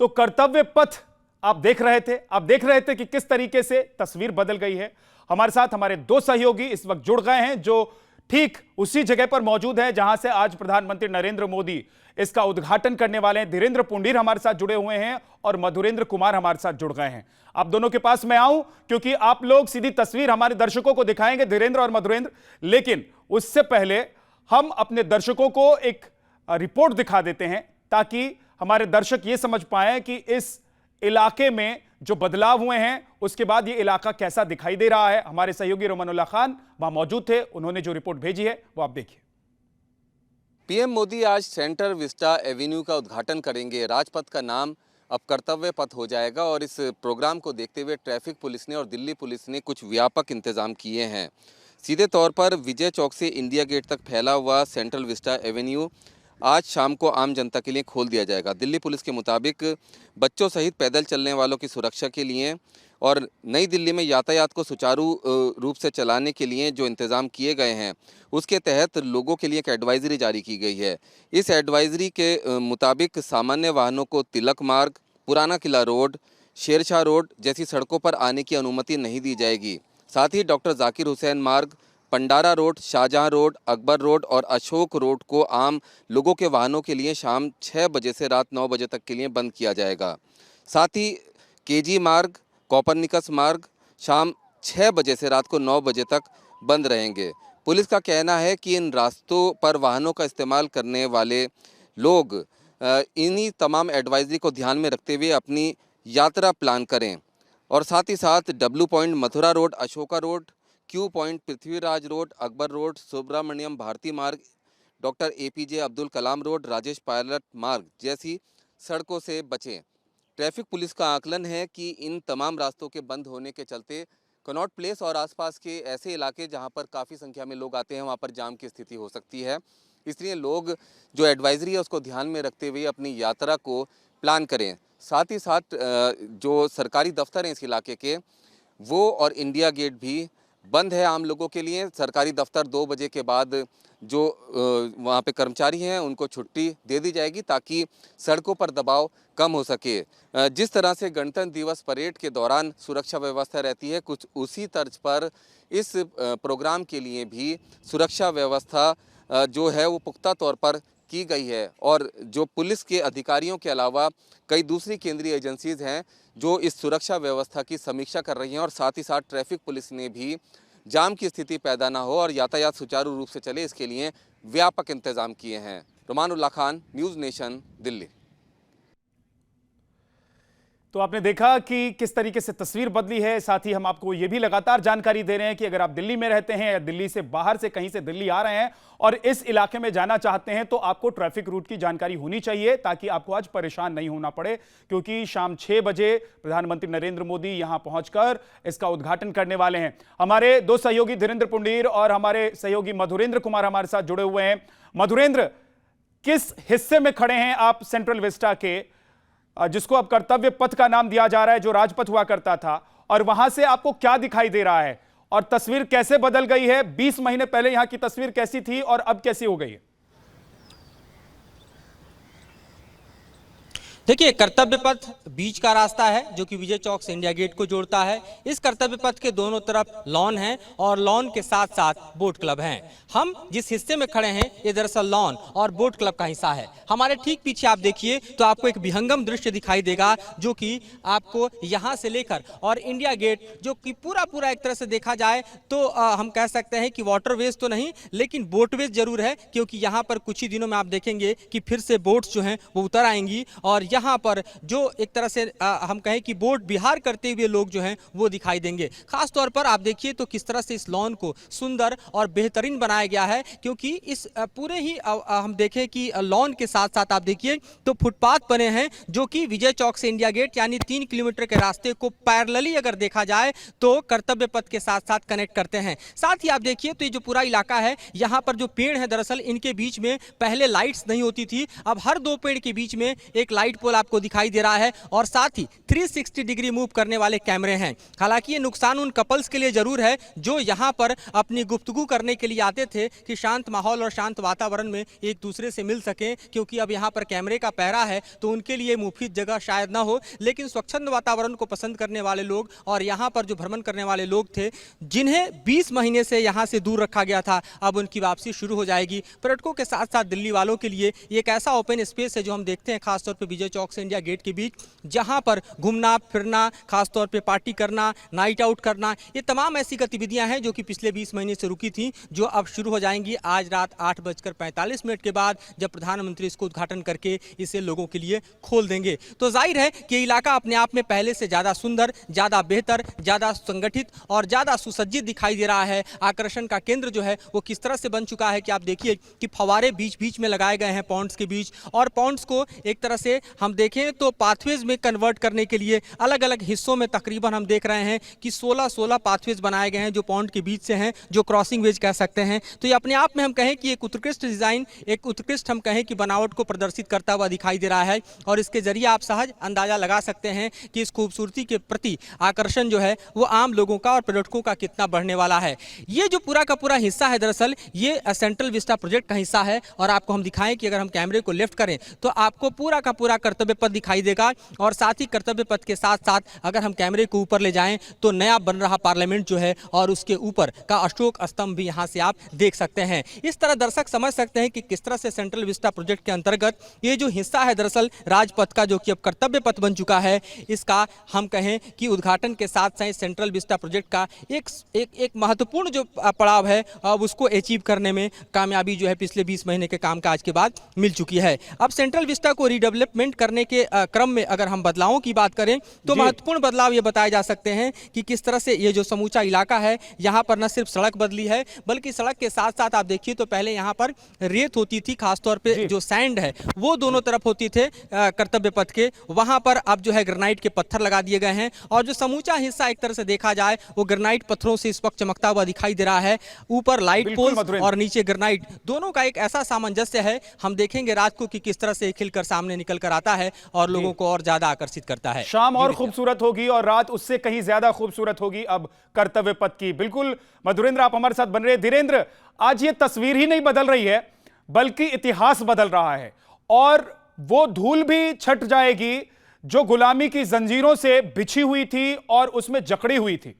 तो कर्तव्य पथ आप देख रहे थे कि किस तरीके से तस्वीर बदल गई है। हमारे साथ हमारे दो सहयोगी इस वक्त जुड़ गए हैं जो ठीक उसी जगह पर मौजूद है जहां से आज प्रधानमंत्री नरेंद्र मोदी इसका उद्घाटन करने वाले हैं। धीरेन्द्र पुंडीर हमारे साथ जुड़े हुए हैं और मधुरेंद्र कुमार हमारे साथ जुड़ गए हैं। आप दोनों के पास मैं आऊं क्योंकि आप लोग सीधी तस्वीर हमारे दर्शकों को दिखाएंगे, धीरेन्द्र और मधुरेंद्र, लेकिन उससे पहले हम अपने दर्शकों को एक रिपोर्ट दिखा देते हैं ताकि हमारे दर्शक ये समझ पाए कि इस इलाके में जो बदलाव हुए हैं उसके बाद ये इलाका कैसा दिखाई दे रहा है। हमारे सहयोगी रोमानुल्लाह खान वहां मौजूद थे, उन्होंने जो रिपोर्ट भेजी है वो आप देखिए। पीएम मोदी आज सेंट्रल विस्टा एवेन्यू का उद्घाटन करेंगे। राजपथ का नाम अब कर्तव्य पथ हो जाएगा और इस प्रोग्राम को देखते हुए ट्रैफिक पुलिस ने और दिल्ली पुलिस ने कुछ व्यापक इंतजाम किए हैं। सीधे तौर पर विजय चौक से इंडिया गेट तक फैला हुआ सेंट्रल विस्टा एवेन्यू आज शाम को आम जनता के लिए खोल दिया जाएगा। दिल्ली पुलिस के मुताबिक बच्चों सहित पैदल चलने वालों की सुरक्षा के लिए और नई दिल्ली में यातायात को सुचारू रूप से चलाने के लिए जो इंतज़ाम किए गए हैं उसके तहत लोगों के लिए एक एडवाइजरी जारी की गई है। इस एडवाइजरी के मुताबिक सामान्य वाहनों को तिलक मार्ग, पुराना किला रोड, शेरशाह रोड जैसी सड़कों पर आने की अनुमति नहीं दी जाएगी। साथ ही doctor Zakir Hussain Marg, Pandara road, Shahjahan road, Akbar road और अशोक रोड को आम लोगों के वाहनों के लिए शाम 6 बजे से रात 9 बजे तक के लिए बंद किया जाएगा। साथ ही केजी मार्ग, कोपरनिकस मार्ग शाम 6 बजे से रात को 9 बजे तक बंद रहेंगे। पुलिस का कहना है कि इन रास्तों पर वाहनों का इस्तेमाल करने वाले लोग इन्हीं तमाम एडवाइजरी को ध्यान में रखते हुए अपनी यात्रा प्लान करें और साथ ही साथ W point Mathura road, Ashoka road, Q point Prithviraj road, Akbar road, Subramaniam Bharathi Marg, doctor APJ Abdul Kalam road, Rajesh Pilot Marg जैसी सड़कों से बचें। ट्रैफिक पुलिस का आकलन है कि इन तमाम रास्तों के बंद होने के चलते कनॉट प्लेस और आसपास के ऐसे इलाके जहां पर काफ़ी संख्या में लोग आते हैं वहां पर जाम की स्थिति हो सकती है। इसलिए लोग जो एडवाइजरी है उसको ध्यान में रखते हुए अपनी यात्रा को प्लान करें। साथ ही साथ जो सरकारी दफ्तर हैं इस इलाके के वो और इंडिया गेट भी बंद है आम लोगों के लिए। सरकारी दफ्तर 2 बजे के बाद जो वहाँ पे कर्मचारी हैं उनको छुट्टी दे दी जाएगी ताकि सड़कों पर दबाव कम हो सके। जिस तरह से गणतंत्र दिवस परेड के दौरान सुरक्षा व्यवस्था रहती है, कुछ उसी तर्ज पर इस प्रोग्राम के लिए भी सुरक्षा व्यवस्था जो है वो पुख्ता तौर पर की गई है और जो पुलिस के अधिकारियों के अलावा कई दूसरी केंद्रीय एजेंसीज हैं जो इस सुरक्षा व्यवस्था की समीक्षा कर रही हैं और साथ ही साथ ट्रैफिक पुलिस ने भी जाम की स्थिति पैदा ना हो और यातायात सुचारू रूप से चले इसके लिए व्यापक इंतजाम किए हैं। रोमानुल्लाह खान, न्यूज़ नेशन, दिल्ली। तो आपने देखा कि किस तरीके से तस्वीर बदली है। साथ ही हम आपको यह भी लगातार जानकारी दे रहे हैं कि अगर आप दिल्ली में रहते हैं या दिल्ली से बाहर से कहीं से दिल्ली आ रहे हैं और इस इलाके में जाना चाहते हैं तो आपको ट्रैफिक रूट की जानकारी होनी चाहिए ताकि आपको आज परेशान नहीं होना पड़े, क्योंकि शाम 6 बजे प्रधानमंत्री नरेंद्र मोदी यहां पहुंचकर इसका उद्घाटन करने वाले हैं। हमारे दो सहयोगी धीरेन्द्र पुंडीर और हमारे सहयोगी मधुरेंद्र कुमार हमारे साथ जुड़े हुए हैं। मधुरेंद्र, किस हिस्से में खड़े हैं आप सेंट्रल विस्टा के, जिसको अब कर्तव्य पथ का नाम दिया जा रहा है, जो राजपथ हुआ करता था, और वहां से आपको क्या दिखाई दे रहा है और तस्वीर कैसे बदल गई है? 20 महीने पहले यहां की तस्वीर कैसी थी और अब कैसी हो गई है? देखिए, कर्तव्य पथ बीच का रास्ता है जो कि विजय चौक से इंडिया गेट को जोड़ता है। इस कर्तव्य पथ के दोनों तरफ लॉन है और लॉन के साथ साथ बोट क्लब हैं। हम जिस हिस्से में खड़े हैं ये दरअसल लॉन और बोट क्लब का हिस्सा है। हमारे ठीक पीछे आप देखिए तो आपको एक विहंगम दृश्य दिखाई देगा जो कि आपको यहाँ से लेकर और इंडिया गेट, जो कि पूरा एक तरह से देखा जाए तो हम कह सकते हैं कि वाटरवेज तो नहीं लेकिन बोटवेज जरूर है, क्योंकि यहाँ पर कुछ ही दिनों में आप देखेंगे कि फिर से बोट्स जो हैं वो उतर आएंगी और यहाँ पर जो एक तरह से हम कहें कि बोट विहार करते हुए लोग जो हैं वो दिखाई देंगे। खास तौर पर आप देखिए तो किस तरह से इस लॉन को सुंदर और बेहतरीन बनाया गया है, क्योंकि इस पूरे ही हम देखें कि लॉन के साथ साथ आप देखिए तो फुटपाथ बने हैं जो कि विजय चौक से इंडिया गेट यानी 3 किलोमीटर के रास्ते को पैरेलली अगर देखा जाए तो कर्तव्य पथ के साथ साथ कनेक्ट करते हैं। साथ ही आप देखिए तो ये जो पूरा इलाका है यहाँ पर जो पेड़ है दरअसल इनके बीच में पहले लाइट्स नहीं होती थी, अब हर 2 पेड़ के बीच में एक लाइट पोल आपको दिखाई दे रहा है और साथ ही 360 डिग्री मूव करने वाले कैमरे हैं। हालांकि ये नुकसान उन कपल्स के लिए जरूर है जो यहाँ पर अपनी गुफ्तगू करने के लिए आते थे कि शांत माहौल और शांत वातावरण में एक दूसरे से मिल सकें, क्योंकि अब यहाँ पर कैमरे का पहरा है तो उनके लिए मुफीद जगह शायद ना हो। लेकिन स्वच्छंद वातावरण को पसंद करने वाले लोग और यहाँ पर जो भ्रमण करने वाले लोग थे, जिन्हें 20 महीने से यहाँ से दूर रखा गया था, अब उनकी वापसी शुरू हो जाएगी। पर्यटकों के साथ साथ दिल्ली वालों के लिए एक ऐसा ओपन स्पेस है जो हम देखते हैं खासतौर पर विजय चौक से इंडिया गेट के बीच, जहाँ पर घूमना फिरना, खासतौर पर पार्टी करना, नाइट आउट करना, ये तमाम ऐसी गतिविधियां हैं जो कि पिछले 20 महीने से रुकी थी, जो अब शुरू हो जाएंगी आज रात 8:45 के बाद, जब प्रधानमंत्री इसको उद्घाटन करके इसे लोगों के लिए खोल देंगे। तो जाहिर है कि ये इलाका अपने आप में पहले से ज़्यादा सुंदर, ज़्यादा बेहतर, ज़्यादा संगठित और ज़्यादा सुसज्जित दिखाई दे रहा है। आकर्षण का केंद्र जो है वो किस तरह से बन चुका है कि आप देखिए कि फव्वारे बीच बीच में लगाए गए हैं पॉन्ड्स के बीच, और पॉन्ड्स को एक तरह से हम देखें तो पाथवेज में कन्वर्ट करने के लिए अलग अलग हिस्सों में तकरीबन हम देख रहे हैं कि 16 पाथवेज बनाए गए हैं जो पॉन्ड के बीच से हैं, जो क्रॉसिंग वेज कह सकते हैं। तो ये अपने आप में हम कहें कि एक उत्कृष्ट डिजाइन, एक उत्कृष्ट हम कहें कि बनावट को प्रदर्शित करता हुआ दिखाई दे रहा है, और इसके जरिए आप सहज अंदाजा लगा सकते हैं कि इस खूबसूरती के प्रति आकर्षण जो है वो आम लोगों का और पर्यटकों का कितना बढ़ने वाला है। ये जो पूरा का पूरा हिस्सा है, दरअसल ये सेंट्रल विस्टा प्रोजेक्ट का हिस्सा है, और आपको हम दिखाएं कि अगर हम कैमरे को लेफ्ट करें तो आपको पूरा का पूरा कर्तव्य पथ दिखाई देगा, और साथ ही कर्तव्य पथ के साथ साथ अगर हम कैमरे को ऊपर ले जाएं तो नया बन रहा पार्लियामेंट जो है और उसके ऊपर का अशोक स्तंभ भी यहां से आप देख सकते हैं। इस तरह दर्शक समझ सकते हैं कि किस तरह से सेंट्रल विस्टा प्रोजेक्ट के अंतर्गत ये जो हिस्सा है दरअसल राजपथ का, जो कि अब कर्तव्य पथ बन चुका है, इसका हम कहें कि उद्घाटन के साथ साथ सेंट्रल विस्टा प्रोजेक्ट का एक महत्वपूर्ण जो पड़ाव है अब उसको अचीव करने में कामयाबी जो है पिछले 20 महीने के कामकाज के बाद मिल चुकी है। अब सेंट्रल विस्टा को रीडेवलपमेंट करने के क्रम में अगर हम बदलावों की बात करें तो महत्वपूर्ण बदलाव ये बताए जा सकते हैं कि किस तरह से ये जो समूचा इलाका है, यहाँ पर न सिर्फ सड़क बदली है बल्कि सड़क के साथ साथ आप देखिए तो पहले यहाँ पर रेत होती थी, खासतौर पे जो सैंड है वो दोनों तरफ होती थे कर्तव्य पथ के, वहां पर अब जो है ग्रेनाइट के पत्थर लगा दिए गए हैं, और जो समूचा हिस्सा एक तरह से देखा जाए वो ग्रेनाइट पत्थरों से इस वक्त चमकता हुआ दिखाई दे रहा है। ऊपर लाइट पोल्स और नीचे ग्रेनाइट, दोनों का एक ऐसा सामंजस्य है। हम देखेंगे रात को कि किस तरह से खिलकर सामने निकल कर आता है और लोगों को और ज्यादा आकर्षित करता है। शाम और खूबसूरत होगी और रात उससे कहीं ज्यादा खूबसूरत होगी अब कर्तव्य पथ की। बिल्कुल मधुरेंद्र, आप हमारे साथ बन रहे। धीरेंद्र, आज ये तस्वीर ही नहीं बदल रही है बल्कि इतिहास बदल रहा है, और वो धूल भी छट जाएगी जो गुलामी की जंजीरों से बिछी हुई थी और उसमें जकड़ी हुई थी।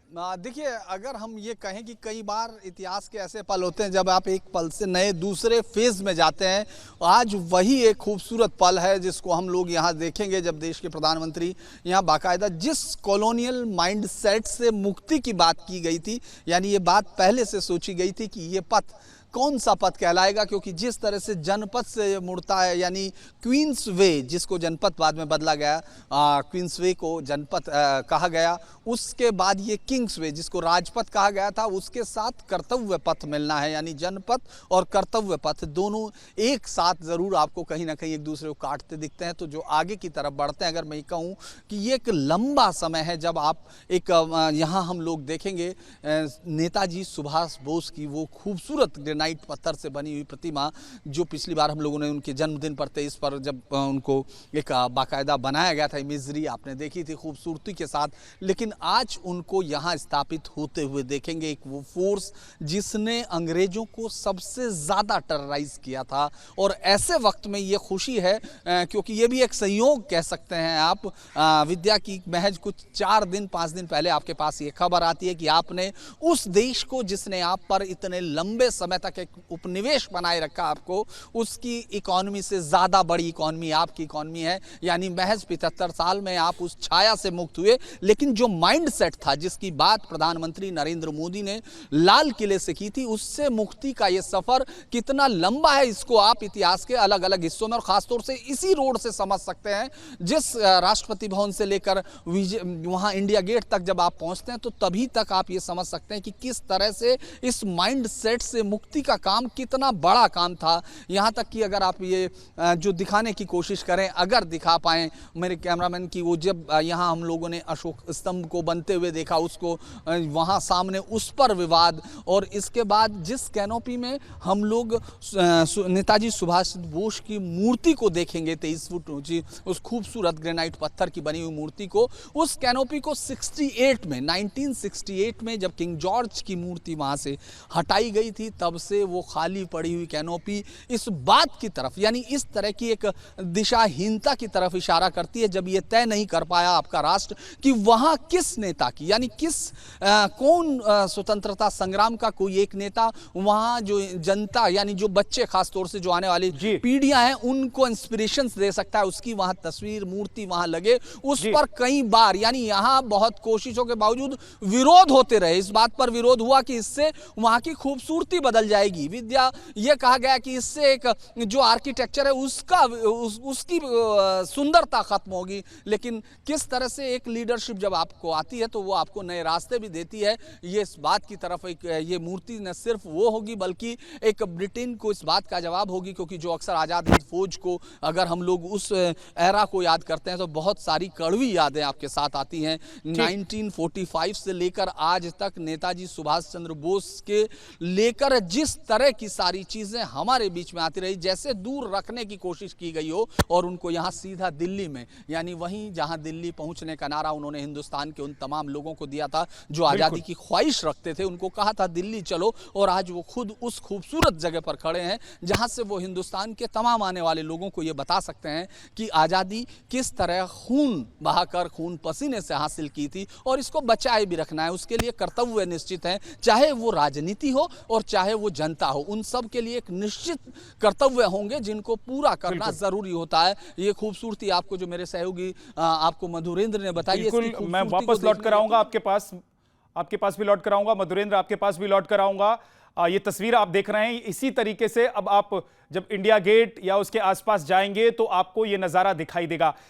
देखिए, अगर हम ये कहें कि कई बार इतिहास के ऐसे पल होते हैं जब आप एक पल से नए दूसरे फेज में जाते हैं, आज वही एक खूबसूरत पल है जिसको हम लोग यहाँ देखेंगे जब देश के प्रधानमंत्री यहाँ बाकायदा जिस कॉलोनियल माइंडसेट से मुक्ति की बात की गई थी, यानी ये बात पहले से सोची गई थी कि ये पथ कौन सा पथ कहलाएगा, क्योंकि जिस तरह से जनपथ से मुड़ता है, यानी क्वींस वे जिसको जनपथ बाद में बदला गया, क्वींस वे को जनपथ कहा गया, उसके बाद ये किंग्स वे जिसको राजपथ कहा गया था, उसके साथ कर्तव्य पथ मिलना है, यानी जनपथ और कर्तव्य पथ दोनों एक साथ ज़रूर आपको कहीं ना कहीं एक दूसरे को काटते दिखते हैं। तो जो आगे की तरफ बढ़ते हैं, अगर मैं कहूँ कि ये एक लंबा समय है जब आप एक यहाँ हम लोग देखेंगे नेताजी सुभाष बोस की वो खूबसूरत ग्रेनाइट पत्थर से बनी हुई प्रतिमा, जो पिछली बार हम लोगों ने उनके जन्मदिन पर 23 पर जब उनको एक बाकायदा बनाया गया था, इमेजरी आपने देखी थी खूबसूरती के साथ, लेकिन आज उनको यहाँ स्थापित होते हुए देखेंगे। एक वो फोर्स जिसने अंग्रेजों को सबसे ज़्यादा टेरराइज किया था, और ऐसे वक्त में ये खुशी है क्योंकि ये भी एक संयोग कह सकते हैं आप, विद्या की महज कुछ 4-5 दिन पहले आपके पास ये खबर आती है कि आपने उस देश को जिसने आप पर इतने लंबे समय तक एक उपनिवेश बनाए रखा, आपको उसकी इकॉनमी से ज़्यादा बड़ी इकॉनमी आपकी इकॉनमी है, यानी महज 75 साल में आप उस छाया से मुक्त हुए। लेकिन जो माइंडसेट था जिसकी बात प्रधानमंत्री नरेंद्र मोदी ने लाल किले से की थी, उससे मुक्ति का ये सफर कितना लंबा है इसको आप इतिहास के अलग अलग हिस्सों में और खासतौर से इसी रोड से समझ सकते हैं। जिस राष्ट्रपति भवन से लेकर वहां इंडिया गेट तक जब आप पहुंचते हैं तो तभी तक आप ये समझ सकते हैं कि किस तरह से इस माइंडसेट से मुक्ति मूर्ति का काम कितना बड़ा काम था, यहाँ तक कि अगर आप ये जो दिखाने की कोशिश करें, अगर दिखा पाएँ मेरे कैमरामैन की, वो जब यहाँ हम लोगों ने अशोक स्तंभ को बनते हुए देखा, उसको वहाँ सामने उस पर विवाद, और इसके बाद जिस कैनोपी में हम लोग नेताजी सुभाष चंद्र बोस की मूर्ति को देखेंगे 23 फुट ऊंची, उस खूबसूरत ग्रेनाइट पत्थर की बनी हुई मूर्ति को, उस कैनोपी को 1968 में जब किंग जॉर्ज की मूर्ति वहाँ से हटाई गई थी, तब से वो खाली पड़ी हुई कैनोपी इस बात की तरफ, यानी इस तरह की एक दिशाहीनता की तरफ इशारा करती है, जब ये तय नहीं कर पाया आपका राष्ट्र कि वहाँ किस नेता की, यानी कौन स्वतंत्रता संग्राम का कोई एक नेता वहाँ जो जनता, यानी जो बच्चे खासतौर से जो आने वाली पीढ़ियां हैं उनको इंस्पिरेशंस दे सकता है, उसकी वहां तस्वीर मूर्ति वहां लगे। उस पर कई बार, यानी यहां बहुत कोशिशों के बावजूद विरोध होते रहे, इस बात पर विरोध हुआ कि इससे वहां की खूबसूरती बदल जाएगी, विद्या यह कहा गया कि इससे एक जो आर्किटेक्चर है उसकी सुंदरता खत्म होगी। लेकिन किस तरह से एक लीडरशिप जब आपको आती है तो वो आपको नए रास्ते भी देती है। ये इस बात की तरफ एक ये मूर्ति न सिर्फ वो होगी बल्कि एक ब्रिटेन को इस बात का जवाब होगी, क्योंकि जो अक्सर आज़ाद हिंद फौज को अगर हम लोग उस एरा को याद करते हैं तो बहुत सारी कड़वी यादें आपके साथ आती हैं। 1945 से लेकर आज तक नेताजी सुभाष चंद्र बोस के लेकर जिस तरह की सारी चीज़ें हमारे बीच में आती रही, जैसे दूर रखने की कोशिश की गई हो और उनको यहाँ सीधा दिल्ली में, यानी वहीं जहाँ दिल्ली पहुँचने का नारा उन्होंने हिंदुस्तान के उन तमाम लोगों को दिया था जो आज़ादी की ख्वाहिश रखते थे, उनको कहा था दिल्ली चलो, और आज वो खुद उस खूबसूरत जगह पर खड़े हैं जहां से वो हिंदुस्तान के तमाम आने वाले लोगों को ये बता सकते हैं कि आज़ादी किस तरह खून बहाकर, खून पसीने से हासिल की थी, और इसको बचाए भी रखना है। उसके लिए कर्तव्य निश्चित है, चाहे वो राजनीति हो और चाहे वो जनता हो, उन सब के लिए एक निश्चित कर्तव्य होंगे जिनको पूरा करना जरूरी होता है। ये खूबसूरती आपको जो मेरे सहयोगी आपको मधुरेंद्र ने बताई, मैं वापस लौट कर आऊंगा आपके पास भी लौट कर आऊंगा, मधुरेंद्र आपके पास भी लौट कर आऊंगा। ये तस्वीर आप देख रहे हैं, इसी तरीके से अब आप जब इंडिया गेट या उसके आसपास जाएंगे तो आपको ये नजारा दिखाई देगा।